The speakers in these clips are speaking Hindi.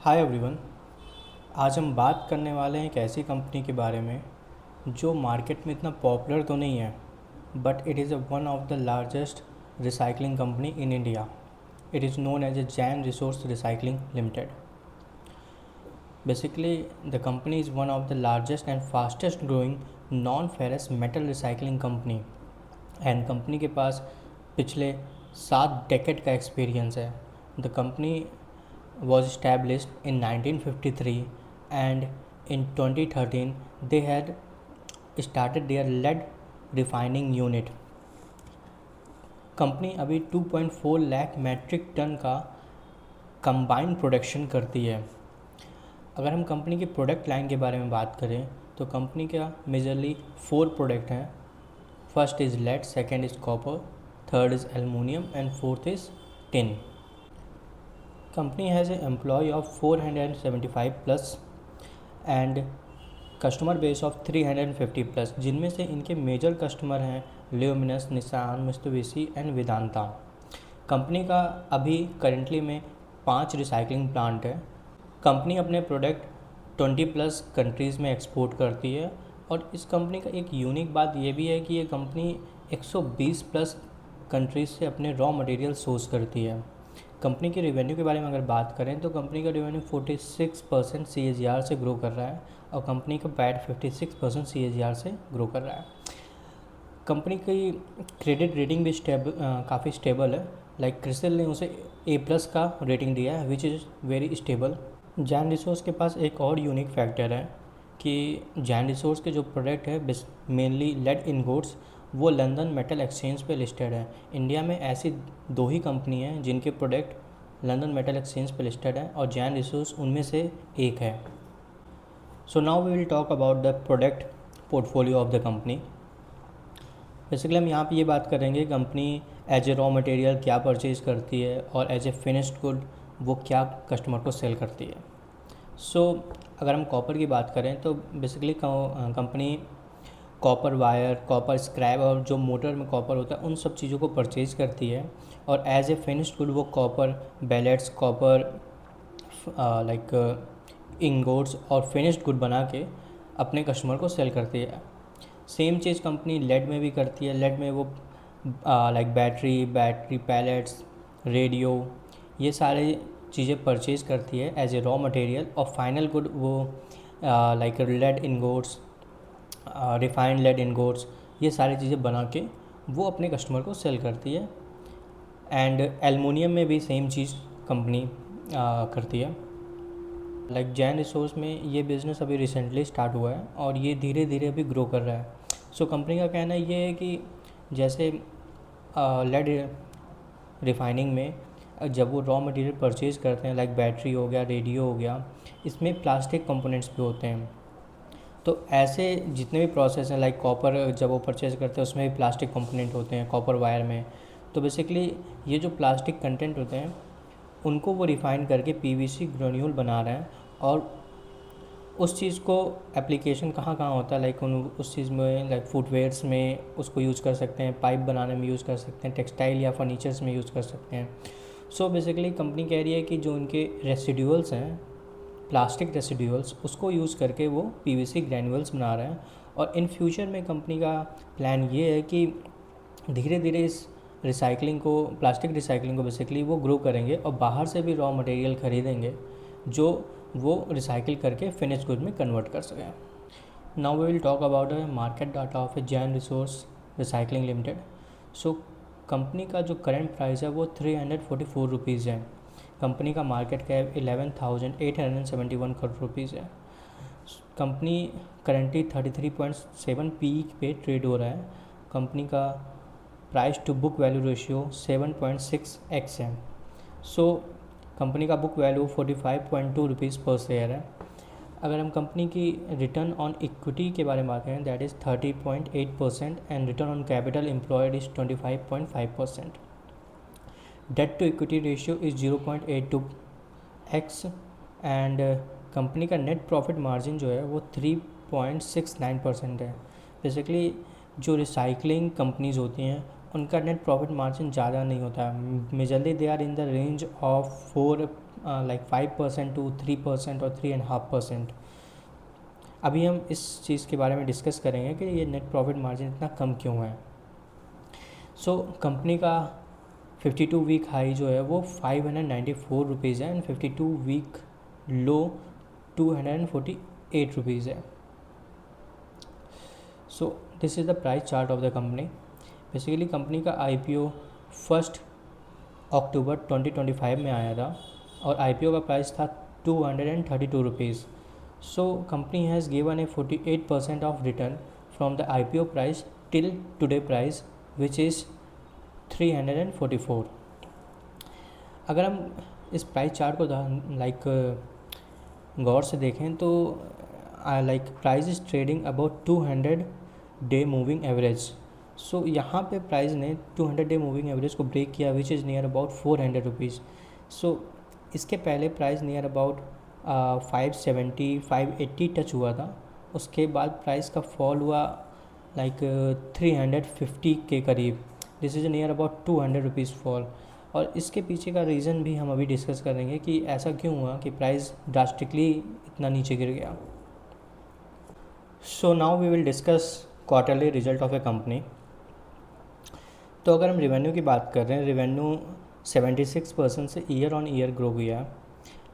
Hi everyone. आज हम बात करने वाले हैं एक ऐसी कंपनी के बारे में जो मार्केट में इतना पॉपुलर तो नहीं है, but it is one of the largest recycling company in India. It is known as a Jain resource recycling limited. Basically the company is one of the largest and fastest growing non ferrous metal recycling company, and company के पास पिछले 7 डेकेड का एक्सपीरियंस है। The company was established in 1953, and in 2013 they had started their lead refining unit. Company अभी 2.4 लाख मैट्रिक टन का कंबाइंड प्रोडक्शन करती है। अगर हम कंपनी की प्रोडक्ट लाइन के बारे में बात करें तो कंपनी का मेजरली 4 प्रोडक्ट हैं। First is lead, second is copper, third is aluminium and fourth is tin. Company has an employee of 475 plus and customer base of 350 plus, जिनमें से इनके मेजर कस्टमर हैं Luminous, Nissan, Mitsubishi and Vedanta. Company का अभी करेंटली में 5 रिसाइकलिंग प्लांट है। कंपनी अपने प्रोडक्ट 20 प्लस कंट्रीज़ में एक्सपोर्ट करती है, और इस कंपनी का एक यूनिक बात ये भी है कि ये कंपनी 120 प्लस कंट्रीज़ से अपने रॉ मटेरियल सोर्स करती है। कंपनी के रेवेन्यू के बारे में अगर बात करें तो कंपनी का रेवेन्यू 46% CAGR से ग्रो कर रहा है, और कंपनी का पैट 56% CAGR से ग्रो कर रहा है। कंपनी की क्रेडिट रेटिंग भी काफ़ी स्टेबल है। लाइक क्रिसिल ने उसे A+ का रेटिंग दिया है, which is very stable. Jain resource के पास एक और यूनिक फैक्टर है कि जैन रिसोर्स के जो प्रोडक्ट है मेनली लेड इनगोट्स, वो लंदन मेटल एक्सचेंज पे लिस्टेड है। इंडिया में ऐसी 2 ही कंपनी हैं जिनके प्रोडक्ट लंदन मेटल एक्सचेंज पे लिस्टेड है, और जैन रिसोर्स उनमें से एक है। So now we will talk about the product portfolio of the company. Basically हम यहाँ पे ये बात करेंगे company as a raw material क्या परचेज करती है, और एज ए फिनिश्ड गुड वो क्या कस्टमर को सेल करती है। अगर हम कॉपर की बात करें तो basically company copper wire, copper scrap और जो मोटर में कॉपर होता है उन सब चीज़ों को परचेज करती है, और एज ए फिनिश्ड गुड वो कॉपर बेलेट्स, कॉपर इंगोट्स और फिनिश्ड गुड बना के अपने कस्टमर को सेल करती है। सेम चीज़ कंपनी लेड में भी करती है। लेड में वो बैटरी पैलेट्स, रेडियो, ये सारे चीज़ें परचेज करती है एज ए रॉ मटेरियल, और फाइनल गुड वो लेड इनगोट्स, रिफाइंड लेड इनगोट्स, ये सारी चीज़ें बना के वो अपने कस्टमर को सेल करती है। एंड एलुमिनियम में भी सेम चीज़ कंपनी करती है। जैन रिसोर्स में ये बिज़नेस अभी रिसेंटली स्टार्ट हुआ है, और ये धीरे धीरे अभी ग्रो कर रहा है। कंपनी का कहना ये है कि जैसे लेड रिफाइनिंग में जब वो रॉ मटेरियल परचेज़ करते हैं, बैटरी हो गया, रेडियो हो गया, इसमें प्लास्टिक कंपोनेंट्स भी होते हैं। तो ऐसे जितने भी प्रोसेस हैं, कॉपर जब वो परचेज़ करते हैं उसमें भी प्लास्टिक कंपोनेंट होते हैं कॉपर वायर में। तो बेसिकली ये जो प्लास्टिक कंटेंट होते हैं उनको वो रिफ़ाइन करके PVC ग्रेन्यूल बना रहे हैं, और उस चीज़ को एप्लीकेशन कहाँ कहाँ होता है, उस चीज़ में फुटवेयर्स में उसको यूज़ कर सकते हैं, पाइप बनाने में यूज़ कर सकते हैं, टेक्सटाइल या फर्नीचर्स में यूज़ कर सकते हैं। बेसिकली कंपनी कह रही है कि जो उनके रेसिड्यूल्स हैं, प्लास्टिक रेसिड्यूल्स, उसको यूज़ करके वो PVC ग्रैन्यूल्स बना रहे हैं, और इन फ्यूचर में कंपनी का प्लान ये है कि धीरे धीरे इस प्लास्टिक रिसाइकलिंग को बेसिकली वो ग्रो करेंगे, और बाहर से भी रॉ मटेरियल ख़रीदेंगे जो वो रिसाइकिल करके फिनिश गुड में कन्वर्ट कर सकें। Now we will talk about the market data of a Jain resource recycling limited. Company का जो करंट प्राइस है वो 344 रुपीज़ है। कंपनी का मार्केट कैप 11,871 करोड़ रुपीज़ है। कंपनी करेंटली 33.7 PE पे ट्रेड हो रहा है। कंपनी का price to book value ratio 7.6x है। कंपनी का बुक वैल्यू 45.2 रुपीज़ पर शेयर है। अगर हम कंपनी की रिटर्न ऑन इक्विटी के बारे में बात करें, that is 30.8%, and return on capital employed is 25.5%। Debt to equity ratio is 0.82x, and company का नेट प्रॉफिट मार्जिन जो है वो 3.69% है। बेसिकली जो रिसाइकलिंग कंपनीज़ होती हैं उनका नेट प्रॉफिट मार्जिन ज़्यादा नहीं होता है। Majorly they are in the range of like 5% to 3% और 3.5%। अभी हम इस चीज़ के बारे में डिस्कस करेंगे कि ये नेट प्रॉफिट मार्जिन इतना कम क्यों है। सो कंपनी का 52 वीक हाई जो है वो 594 रुपीज़ है एंड 52 वीक लो 248 रुपीज़ है। So this is the price chart of the company. Basically company का IPO 1 अक्टूबर 2025 में आया था और IPO का प्राइस था 232 rupees. So company has given A 48% of return from the IPO price till today price which is 344। अगर हम इस प्राइस चार्ट को गौर से देखें तो like price is trading about 200 day moving average. So यहाँ पे प्राइस ने 200 डे मूविंग एवरेज को ब्रेक किया which is near about 400 rupees. So इसके पहले प्राइस नियर अबाउट 570 580 टच हुआ था। उसके बाद प्राइस का फॉल हुआ लाइक 350 के करीब। This is near about 200 rupees fall. और इसके पीछे का रीज़न भी हम अभी डिस्कस करेंगे कि ऐसा क्यों हुआ कि प्राइस ड्रास्टिकली इतना नीचे गिर गया। So now we will discuss quarterly result of a company. तो अगर हम रेवेन्यू की बात कर रहे हैं, रेवेन्यू 76% से ईयर ऑन ईयर ग्रो किया है।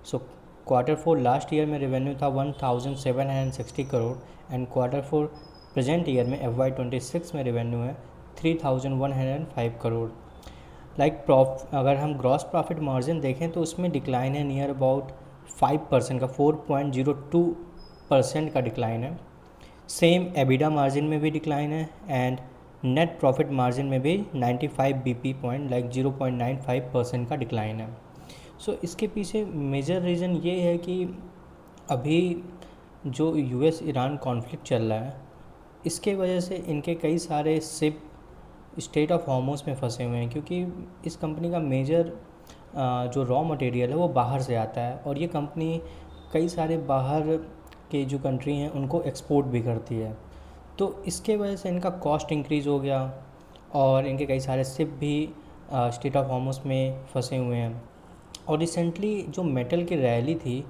सो Q4 लास्ट ईयर में रेवेन्यू था 1760 crore and Q4 present year में FY26 में रेवेन्यू है 3105 करोड़। अगर हम ग्रॉस प्रॉफिट मार्जिन देखें तो उसमें डिक्लाइन है नियर अबाउट 5% का 4.02% का डिक्लाइन है। सेम एबिडा मार्जिन में भी डिक्लाइन है एंड नेट प्रॉफिट मार्जिन में भी 95 BP पॉइंट 0.95% का डिक्लाइन है। सो इसके पीछे मेजर रीज़न ये है कि अभी जो US ईरान कॉन्फ्लिक्ट चल रहा है इसके वजह से इनके कई सारे शिप स्टेट ऑफ हॉर्मोस में फंसे हुए हैं, क्योंकि इस कंपनी का मेजर जो रॉ मटेरियल है वो बाहर से आता है और ये कंपनी कई सारे बाहर के जो कंट्री हैं उनको एक्सपोर्ट भी करती है। तो इसके वजह से इनका कॉस्ट इंक्रीज़ हो गया और इनके कई सारे शिप भी स्टेट ऑफ हॉर्मोस में फंसे हुए हैं। और रिसेंटली जो मेटल की रैली थी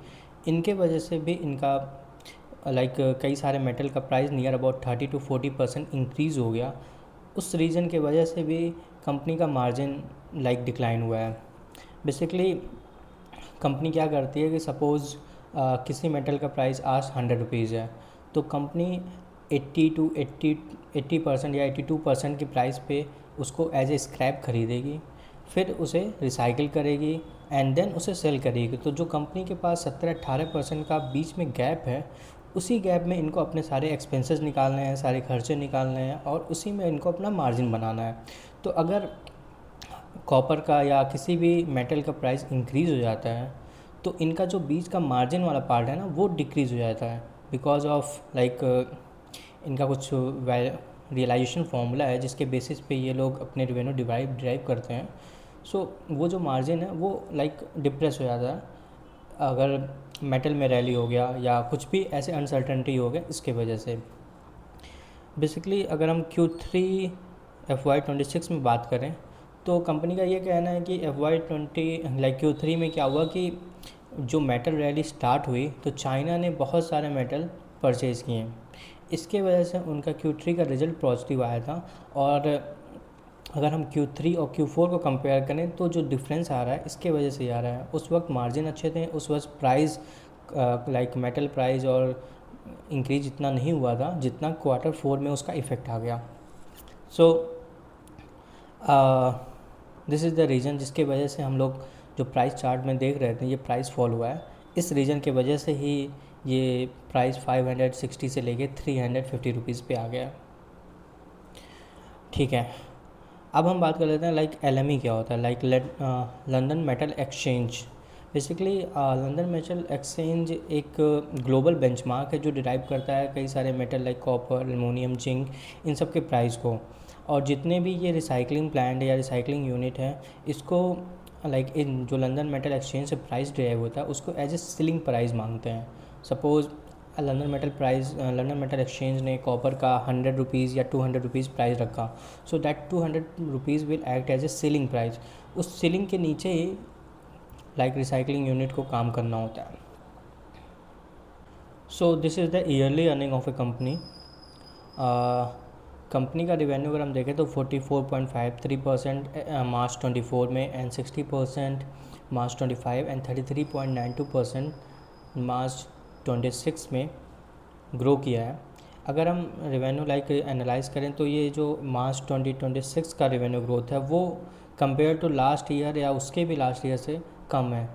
इनके वजह से भी इनका कई सारे मेटल का price near about 30 to 40% increase हो गया। उस रीज़न के वजह से भी कंपनी का मार्जिन डिक्लाइन हुआ है। बेसिकली कंपनी क्या करती है कि सपोज़ किसी मेटल का प्राइस आज 100 रुपीज़ है तो कंपनी 80% या 82% की प्राइस पे उसको एज ए स्क्रैप खरीदेगी, फिर उसे रिसाइकिल करेगी एंड देन उसे सेल करेगी। तो जो कंपनी के पास 17-18% का बीच में गैप है, उसी गैप में इनको अपने सारे एक्सपेंसेस निकालने हैं, सारे खर्चे निकालने हैं और उसी में इनको अपना मार्जिन बनाना है। तो अगर कॉपर का या किसी भी मेटल का प्राइस इंक्रीज़ हो जाता है तो इनका जो बीच का मार्जिन वाला पार्ट है ना वो डिक्रीज़ हो जाता है बिकॉज ऑफ इनका कुछ रियलाइजेशन फार्मूला है जिसके बेसिस पे ये लोग अपने रेवेन्यू डिराइव करते हैं। सो वो जो मार्जिन है वो डिप्रेस हो जाता है अगर मेटल में रैली हो गया या कुछ भी ऐसे अनसर्टेनिटी हो गया इसके वजह से। बेसिकली अगर हम Q3 FY26 में बात करें तो कंपनी का ये कहना है कि Q3 में क्या हुआ कि जो मेटल रैली स्टार्ट हुई तो चाइना ने बहुत सारे मेटल परचेज़ किए। इसके वजह से उनका Q3 का रिज़ल्ट पॉजिटिव आया था। और अगर हम Q3 और Q4 को कंपेयर करें तो जो डिफरेंस आ रहा है इसके वजह से आ रहा है। उस वक्त मार्जिन अच्छे थे, उस वक्त प्राइस मेटल प्राइस और इंक्रीज इतना नहीं हुआ था जितना Q4 में उसका इफ़ेक्ट आ गया। So this is the reason जिसके वजह से हम लोग जो प्राइस चार्ट में देख रहे थे ये प्राइस फॉल हुआ है। इस रीज़न के वजह से ही ये प्राइस 560 से लेके 350 रुपीज़ पे आ गया। ठीक है, अब हम बात कर लेते हैं LME क्या होता है, London metal exchange. Basically London metal exchange एक ग्लोबल बेंचमार्क है जो डिराइव करता है कई सारे मेटल कॉपर, एल्युमिनियम, जिंक, इन सब के प्राइस को। और जितने भी ये रिसाइकलिंग प्लांट या रिसाइकलिंग यूनिट है इसको इन जो लंदन मेटल एक्सचेंज से प्राइस डिराइव होता है उसको एज ए सीलिंग प्राइस मांगते हैं। सपोज़ लंदन मेटल एक्सचेंज ने कॉपर का 100 रुपीज़ या 200 रुपीज़ प्राइस रखा, so that 200 rupees will act as a ceiling price. उस सीलिंग के नीचे लाइक रिसाइकलिंग यूनिट को काम करना होता है. So this is the yearly earning of a company. Company का रिवेन्यू अगर हम देखें तो 44.53% मार्च 24 में एंड 60% मार्च 25 एंड 33.92% मार्च 26 में ग्रो किया है. अगर हम रेवेन्यू लाइक एनालाइज करें तो ये जो मार्च 2026 का रेवेन्यू ग्रोथ है वो कंपेयर टू लास्ट ईयर या उसके भी लास्ट ईयर से कम है.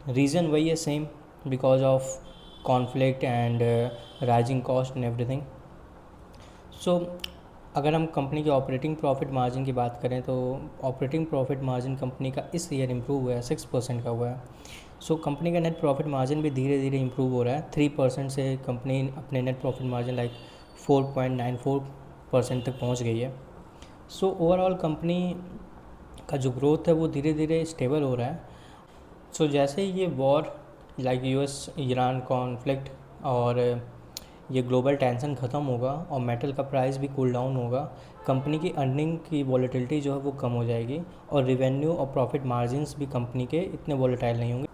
रीज़न वही है same, because of conflict and rising cost and everything. So अगर हम कंपनी के ऑपरेटिंग प्रॉफिट मार्जिन की बात करें तो ऑपरेटिंग प्रॉफिट मार्जिन कंपनी का इस ईयर इम्प्रूव हुआ है, 6% का हुआ है. सो कंपनी का नेट प्रॉफिट मार्जिन भी धीरे धीरे इम्प्रूव हो रहा है. 3% से कंपनी अपने नेट प्रॉफिट मार्जिन लाइक 4.94% तक पहुंच गई है. सो ओवरऑल कंपनी का जो ग्रोथ है वो धीरे धीरे स्टेबल हो रहा है. सो जैसे ही ये war like US Iran conflict और ये ग्लोबल टेंशन ख़त्म होगा और मेटल का प्राइस भी कूल डाउन होगा, कंपनी की अर्निंग की वॉलेटिलिटी जो है वो कम हो जाएगी और रिवेन्यू और प्रॉफिट मार्जिन्स भी कंपनी के इतने वॉलेटाइल नहीं होंगे.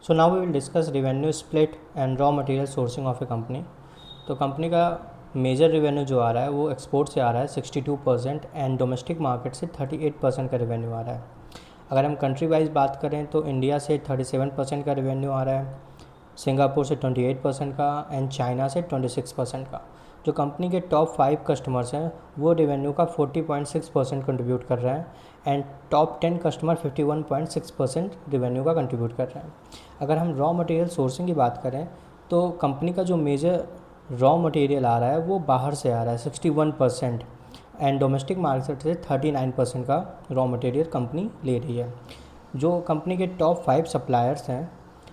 So now we will discuss revenue split and raw material sourcing of a company. तो कंपनी का मेजर रिवेन्यू जो आ रहा है वो एक्सपोर्ट से आ रहा है 62% एंड डोमेस्टिक मार्केट से 38% का रिवेन्यू आ रहा है. अगर हम कंट्री वाइज बात करें तो इंडिया से 37% का रिवेन्यू आ रहा है, सिंगापुर से 28% का एंड चाइना से 26% का. जो कंपनी के टॉप 5 कस्टमर्स हैं वो रिवेन्यू का 40.6% कंट्रीब्यूट कर रहे हैं एंड टॉप 10 कस्टमर 51.6% रिवेन्यू का कंट्रीब्यूट कर रहे हैं. अगर हम रॉ मटेरियल सोर्सिंग की बात करें तो कंपनी का जो मेजर रॉ मटेरियल आ रहा है वो बाहर से आ रहा है 61% एंड डोमेस्टिक मार्केट से 39% का रॉ मटेरियल कंपनी ले रही है. जो कंपनी के टॉप 5 सप्लायर्स हैं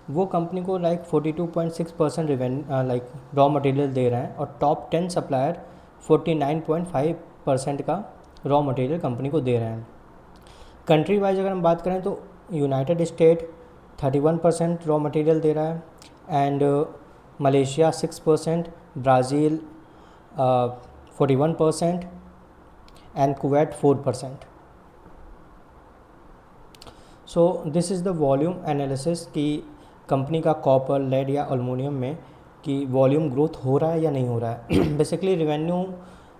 वो कंपनी को like 42.6% revenue like raw material दे रहे हैं और टॉप 10 सप्लायर 49.5% का रॉ मटेरियल कंपनी को दे रहे हैं. कंट्री वाइज अगर हम बात करें तो यूनाइटेड स्टेट 31% रॉ मटेरियल दे रहा है and Malaysia 6%, Brazil 41% and Kuwait 4%. So this is the volume analysis कि कंपनी का कॉपर, लेड या एल्युमिनियम में कि वॉल्यूम ग्रोथ हो रहा है या नहीं हो रहा है. बेसिकली रिवेन्यू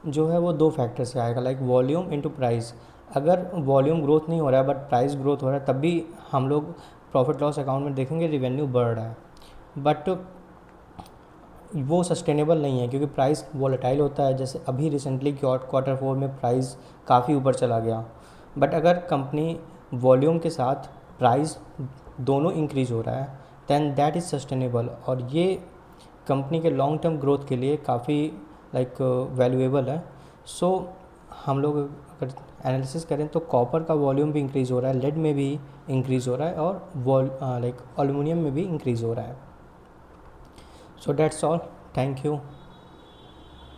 जो है वो 2 फैक्टर से आएगा, लाइक वॉल्यूम इनटू प्राइस. अगर वॉल्यूम ग्रोथ नहीं हो रहा है बट प्राइस ग्रोथ हो रहा है तब भी हम लोग प्रॉफिट लॉस अकाउंट में देखेंगे रिवेन्यू बढ़ रहा है, बट वो सस्टेनेबल नहीं है क्योंकि प्राइस वॉलेटाइल होता है. जैसे अभी रिसेंटली Q4 में प्राइस काफ़ी ऊपर चला गया, बट अगर कंपनी वॉल्यूम के साथ प्राइस दोनों इंक्रीज़ हो रहा है दैन दैट इज़ सस्टेनेबल और ये कंपनी के लॉन्ग टर्म ग्रोथ के लिए काफ़ी लाइक वैल्यूएबल है. सो हम लोग अगर एनालिसिस करें तो कॉपर का वॉल्यूम भी इंक्रीज़ हो रहा है, लेड में भी इंक्रीज़ हो रहा है और लाइक एल्युमिनियम में भी इंक्रीज़ हो रहा है. So that's all. Thank you.